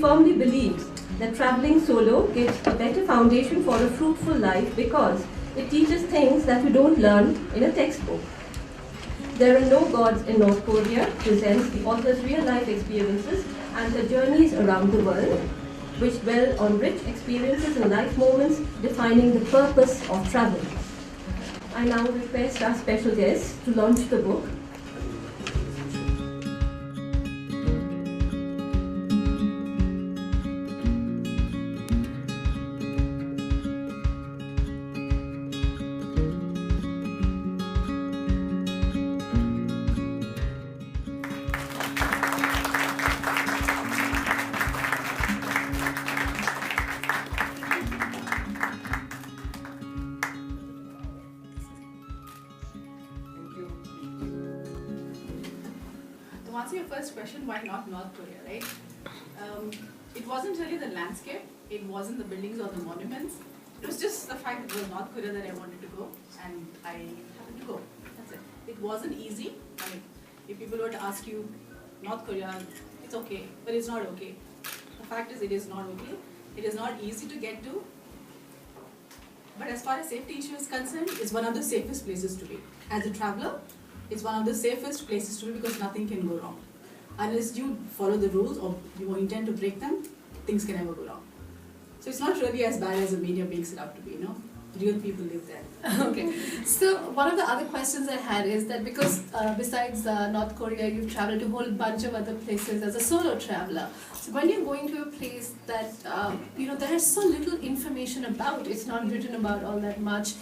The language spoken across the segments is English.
firmly believes that traveling solo gives a better foundation for a fruitful life because it teaches things that you don't learn in a textbook. There Are No Gods in North Korea presents the author's real-life experiences and her journeys around the world, which dwell on rich experiences and life moments defining the purpose of travel. I now request our special guest to launch the book. To answer your first question, why not North Korea, right? It wasn't really the landscape, it wasn't the buildings or the monuments. It was just the fact that it was North Korea that I wanted to go, and I happened to go. That's it. It wasn't easy. I mean, if people were to ask you, North Korea, it's okay, but it's not okay. The fact is, it is not okay. It is not easy to get to. But as far as safety issue is concerned, it's one of the safest places to be. As a traveler, it's one of the safest places to be because nothing can go wrong. Unless you follow the rules or you intend to break them, things can never go wrong. So it's not really as bad as the media makes it out to be, you know. Real people live there. Okay. So one of the other questions I had is that because besides North Korea, you've traveled to a whole bunch of other places as a solo traveler. So when you're going to a place that there is so little information about, it's not written about all that much.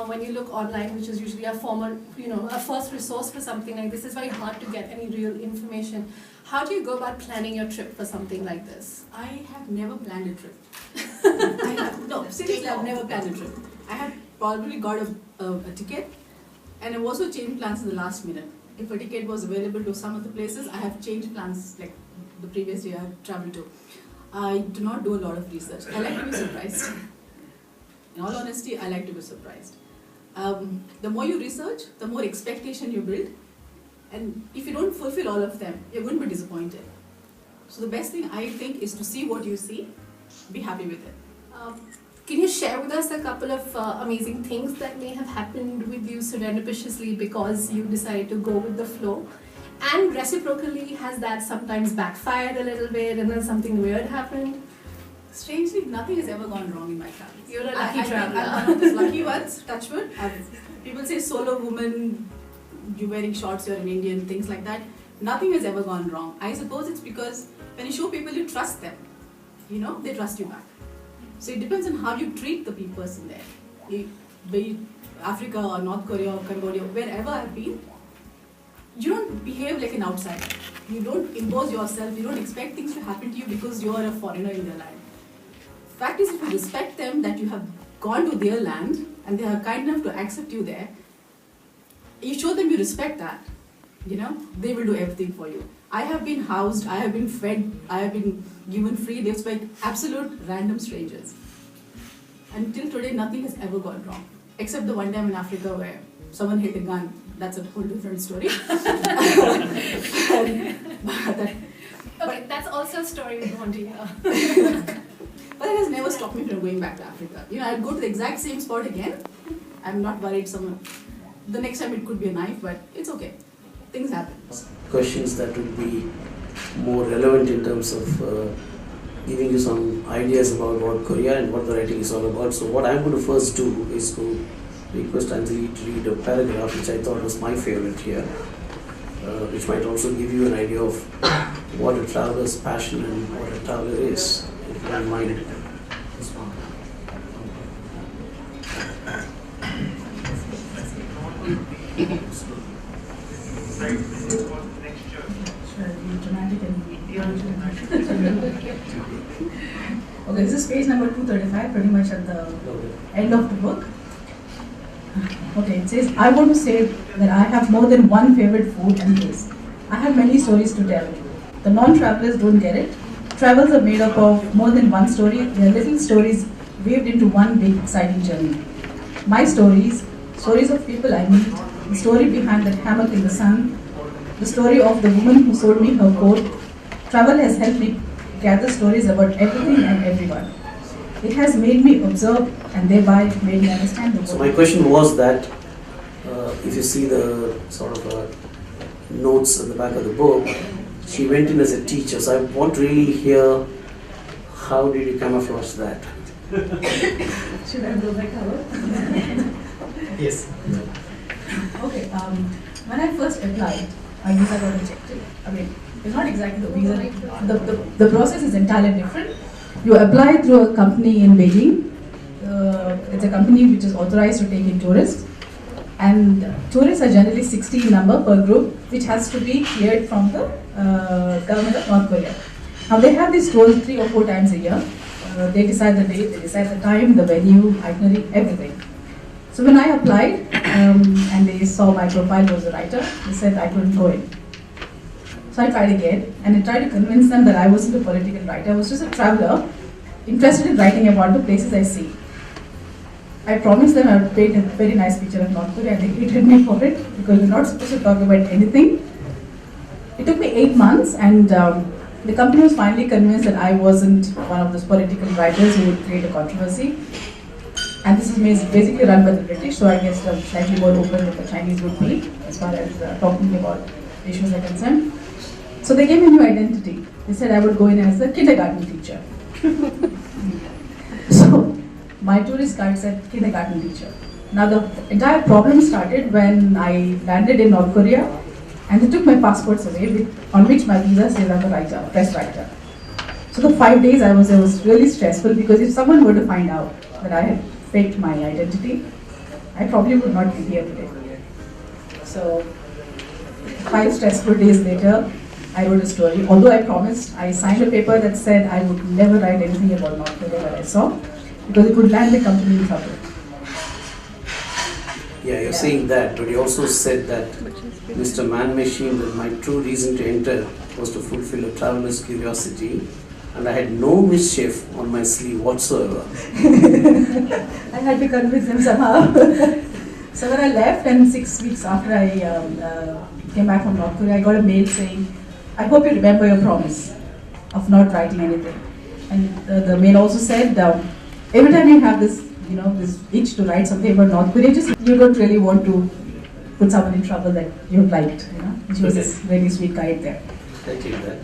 When you look online, which is usually a first resource for something like this, it's very hard to get any real information. How do you go about planning your trip for something like this? I have never planned a trip. No, seriously, I've never planned a trip. I had probably got a ticket, and I've also changed plans in the last minute. If a ticket was available to some of the places, I have changed plans like the previous year I traveled to. I do not do a lot of research. I like to be surprised. In all honesty, I like to be surprised. The more you research, the more expectation you build, and if you don't fulfill all of them, you're going to be disappointed. So the best thing I think is to see what you see, be happy with it. Can you share with us a couple of amazing things that may have happened with you serendipitously because you decided to go with the flow? And reciprocally, has that sometimes backfired a little bit and then something weird happened? Strangely, nothing has ever gone wrong in my travels. You're a lucky traveler. I'm one of those lucky ones, touch wood. People say solo woman, you're wearing shorts, you're an Indian, things like that. Nothing has ever gone wrong. I suppose it's because when you show people you trust them, they trust you back. So it depends on how you treat the person there. Be it Africa or North Korea or Cambodia, wherever I've been, you don't behave like an outsider. You don't impose yourself, you don't expect things to happen to you because you are a foreigner in their land. Fact is, if you respect them that you have gone to their land and they are kind enough to accept you there, you show them you respect that, they will do everything for you. I have been housed, I have been fed, I have been given free lifts by absolute random strangers. Until today, nothing has ever gone wrong. Except the one time in Africa where someone hit a gun. That's a whole different story. Okay, that's also a story we want to hear. But it has never stopped me from going back to Africa. I'd go to the exact same spot again. I'm not worried the next time it could be a knife, but it's okay. Things happen. Questions that would be more relevant in terms of giving you some ideas about what Korea and what the writing is all about. So what I'm going to first do is to request Anjaly to read a paragraph which I thought was my favorite here, which might also give you an idea of what a traveler's passion and what a traveler is, if you don't mind. Okay, this is page number 235, pretty much at the end of the book. Okay, it says, I want to say that I have more than one favorite food and place. I have many stories to tell. The non-travelers don't get it. Travels are made up of more than one story. They are little stories weaved into one big exciting journey. My stories of people I meet, the story behind that hammock in the sun, the story of the woman who sold me her coat. Travel has helped me gather stories about everything and everyone. It has made me observe and thereby made me understand the world. So my question was that if you see the sort of notes at the back of the book, she went in as a teacher. So I want to really hear, how did you come across that? Should I blow my cover? Yes. Okay, when I first applied, my visa got rejected. I mean, it's not exactly the visa, the process is entirely different. You apply through a company in Beijing. It's a company which is authorized to take in tourists. And tourists are generally 60 in number per group, which has to be cleared from the government of North Korea. Now they have these tours 3 or 4 times a year. They decide the date, they decide the time, the venue, itinerary, everything. So when I applied and they saw my profile was a writer, they said I couldn't go in. So I tried again and I tried to convince them that I wasn't a political writer. I was just a traveler interested in writing about the places I see. I promised them I would paint a very nice picture of North Korea and they hated me for it because we're not supposed to talk about anything. It took me 8 months and the company was finally convinced that I wasn't one of those political writers who would create a controversy. And this is basically run by the British, so I guess they're slightly more open than the Chinese would be as far as talking about issues are concerned. So they gave me a new identity. They said I would go in as a kindergarten teacher. So my tourist card said kindergarten teacher. Now the entire problem started when I landed in North Korea and they took my passports away, on which my visa says I'm a writer, press writer. So the 5 days I was there was really stressful because if someone were to find out that I had faked my identity, I probably would not be here today. So 5 stressful days later, I wrote a story. Although I promised, I signed a paper that said I would never write anything about North Korea that I saw because it would land the company in trouble. Yeah, you're saying that, but you also said that Mr. Man Machine, that my true reason to enter was to fulfill a traveler's curiosity, and I had no mischief on my sleeve whatsoever. I had to convince them somehow. So when I left, and 6 weeks after I came back from North Korea, I got a mail saying, I hope you remember your promise of not writing anything. And the mail also said, every time you have this, this itch to write something about North Korea, just you don't really want to put someone in trouble that you liked, which was this very sweet guy there. Thank you. That.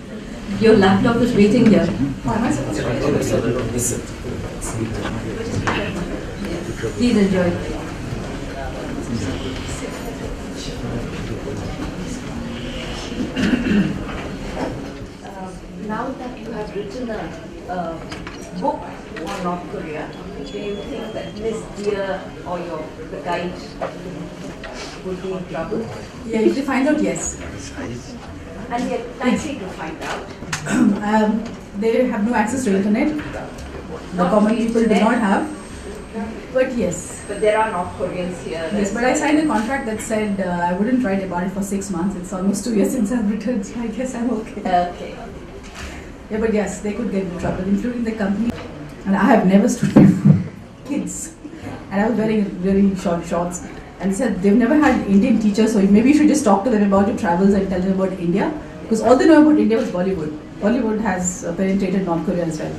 Your laptop is waiting here. Oh, am I supposed to write? Okay, so this is Please enjoy. Now that you have written a book on North Korea, do you think that Miss Dear or the guide would be in trouble? Yeah, if they find out, yes. And yet, likely to find out. They have no access to internet. The common people do not have. But yes. But there are North Koreans here. Yes, but I signed a contract that said I wouldn't write about it for 6 months. It's almost 2 years since I've written, so I guess I'm okay. Okay. Yeah, but yes, they could get in trouble, including the company. And I have never stood before kids. And I was wearing really short shorts. And said they've never had Indian teachers, so maybe you should just talk to them about your travels and tell them about India. Because all they know about India was Bollywood. Bollywood has penetrated North Korea as well.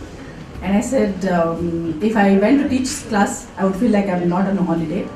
And I said, if I went to teach class, I would feel like I'm not on a holiday.